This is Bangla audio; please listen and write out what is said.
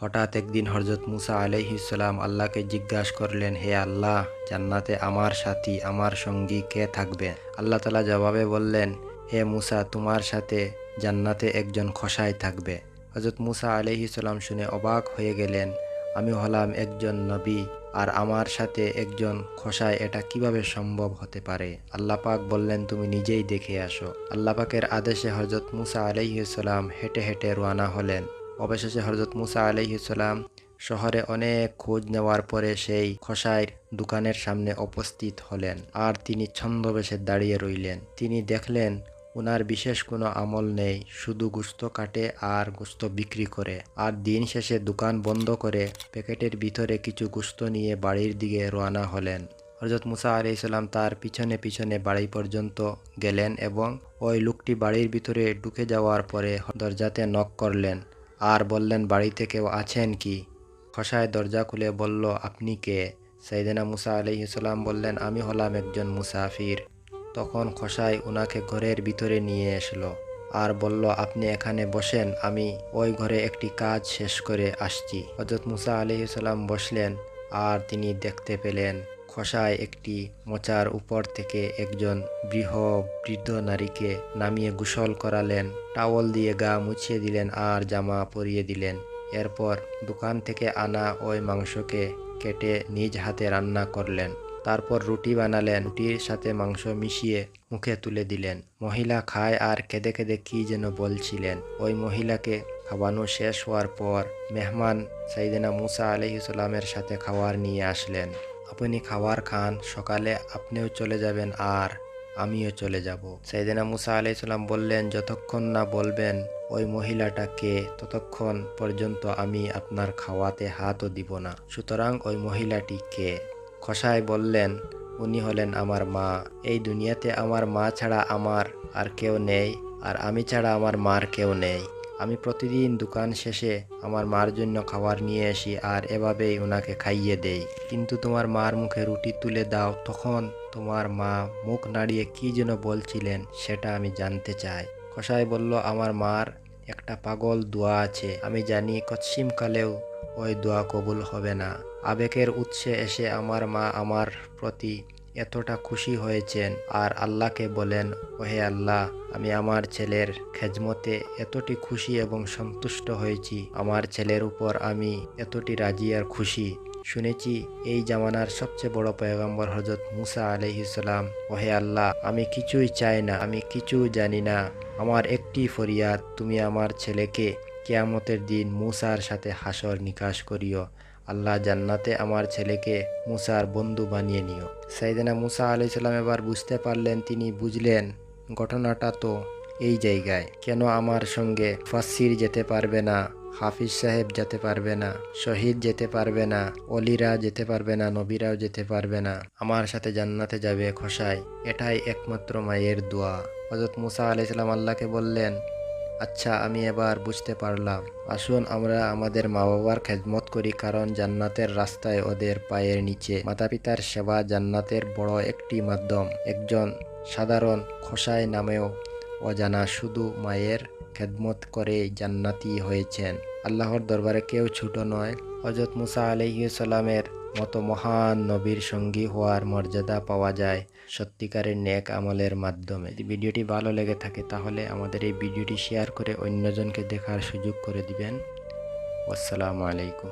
হঠাৎ একদিন হযরত মুসা আলাইহিস সালাম আল্লাহকে জিজ্ঞাসা করলেন, হে আল্লাহ, জান্নাতে আমার সাথী, আমার সঙ্গী কে থাকবে? আল্লাহ তাআলা জবাবে বললেন, হে মুসা, তোমার সাথে জান্নাতে একজন খোসাই থাকবে। হযরত মুসা আলাইহিস সালাম শুনে অবাক হয়ে গেলেন, আমি হলাম একজন নবী, আর আমার সাথে একজন খোসাই, এটা কিভাবে সম্ভব হতে পারে? আল্লাহ পাক বললেন, তুমি নিজেই দেখে আসো। আল্লাহ পাকের আদেশে হযরত মুসা আলাইহিস সালাম হেঁটে হেঁটে রওনা হলেন। অবশেষে হযরত মুসা আলাইহিস সালাম শহরে অনেক খোঁজ নেওয়ার পরে সেই খোসাইর দোকানের সামনে উপস্থিত হলেন, আর তিনি ছদ্মবেশে দাঁড়িয়ে রইলেন। তিনি দেখলেন উনার বিশেষ কোনো আমল নেই, শুধু গোশত কাটে আর গোশত বিক্রি করে। আর দিন শেষে দোকান বন্ধ করে প্যাকেটের ভিতরে কিছু গোশত নিয়ে বাড়ির দিকে রওনা হলেন। হযরত মুসা আলাইহিস সালাম তার পিছনে পিছনে বাড়ি পর্যন্ত গেলেন এবং ওই লোকটি বাড়ির ভিতরে ঢুকে যাওয়ার পরে দরজাতে নক করলেন আর বললেন, বাড়িতে কেউ আছেন কি? খোসাই দরজা খুলে বলল, আপনি কে? সাইয়েদনা মুসা আলাইহিস সালাম বললেন, আমি হলাম একজন মুসাফির। তখন খোসাই উনাকে ঘরের ভিতরে নিয়ে আসলো আর বলল, আপনি এখানে বসেন, আমি ওই ঘরে একটি কাজ শেষ করে আসছি। হযরত মুসা আলাইহিস সালাম বসলেন আর তিনি দেখতে পেলেন খোসাই একটি মোচার উপর থেকে একজন বৃদ্ধ নারীকে নামিয়ে গোসল করালেন, টাওয়াল দিয়ে গা মুছিয়ে দিলেন আর জামা পরিয়ে দিলেন। এরপর দোকান থেকে আনা ওই মাংসকে কেটে নিজ হাতে রান্না করলেন। তারপর রুটি বানালেন, রুটির সাথে মাংস মিশিয়ে মুখে তুলে দিলেন। মহিলা খায় আর কেঁদে কেঁদে কি যেন বলছিলেন। ওই মহিলাকে খাওয়ানো শেষ হওয়ার পর মেহমান সাইয়েদনা মুসা আলাইহিস সালামের সাথে খাবার নিয়ে আসলেন। আপনি খাবার খান, সকালে আপনিও চলে যাবেন আর আমিও চলে যাব। সাইয়েদনা মুসা আলাইহিস সালাম বললেন, যতক্ষণ না বলবেন ওই মহিলাটা কে, ততক্ষণ পর্যন্ত আমি আপনার খাওয়াতে হাতও দিব না। সুতরাং ওই মহিলাটি কে? খোসাই বললেন, উনি হলেন আমার মা। এই দুনিয়াতে আমার মা ছাড়া আমার আর কেউ নেই, আর আমি ছাড়া আমার মার কেউ নেই। আমি প্রতিদিন দোকান শেষে আমার মার জন্য খাবার নিয়ে আসি আর এভাবেই ওনাকে খাইয়ে দেই। কিন্তু তোমার মার মুখে রুটি তুলে দাও, তখন তোমার মা মুখ নাড়িয়ে কি যেন বলছিলেন, সেটা আমি জানতে চাই। খোসাই বলল, আমার মার একটা পাগল দোয়া আছে, আমি জানি কচ্ছিমকালেও ওই দোয়া কবুল হবে না। আবেগের উৎসে এসে আমার মা আমার প্রতি এতটা খুশি হয়েছেন আর আল্লাহকে বলেন, ওহে আল্লাহ, আমি আমার ছেলের খেজমতে এতটি খুশি এবং সন্তুষ্ট হয়েছি, আমার ছেলের উপর আমি এতটি রাজি আর খুশি। শুনেছি এই জামানার সবচেয়ে বড় পয়গম্বর হযরত মুসা আলাইহিস সালাম, ওহে আল্লাহ, আমি কিছুই চাই না, আমি কিছু জানি না, আমার একটি ফরিয়াদ, তুমি আমার ছেলেকে কিয়ামতের দিন মুসার সাথে হাসর নিকাশ করিও। আল্লাহ, জান্নাতে আমার ছেলেকে মুসার বন্ধু বানিয়ে নিও। সাইয়েদনা মুসা আলাইহিস সালাম এবার বুঝতে পারলেন, তিনি বুঝলেন ঘটনাটা তো এই জায়গায়, কেন আমার সঙ্গে মুফাসসির যেতে পারবে না, হাফিজ সাহেব যেতে পারবে না, শহীদ যেতে পারবে না, অলিরা যেতে পারবে না, নবীরাও যেতে পারবে না, আমার সাথে জান্নাতে যাবে খোসাই। এটাই একমাত্র মায়ের দোয়া। হযরত মুসা আলাইহিস সালাম আল্লাহকে বললেন, আচ্ছা, আমি এবার বুঝতে পারলাম। আসুন আমরা আমাদের মা বাবার খেদমত করি, কারণ জান্নাতের রাস্তায় ওদের পায়ের নিচে। মাতা পিতার সেবা জান্নাতের বড় একটি মাধ্যম। একজন সাধারণ খোসাই নামেও অজানা, শুধু মায়ের খেদমত করেই জান্নাতি হয়েছেন। আল্লাহর দরবারে কেউ ছোট নয়। হযরত মুসা আলাইহিস সালামের মতো মহান নবীর সঙ্গী হওয়ার মর্যাদা পাওয়া যায় সত্যিকারের নেক আমলের মাধ্যমে। যদি ভিডিওটি ভালো লেগে থাকে তাহলে আমাদের এই ভিডিওটি শেয়ার করে অন্যজনকে দেখার সুযোগ করে দিবেন। আসসালামু আলাইকুম।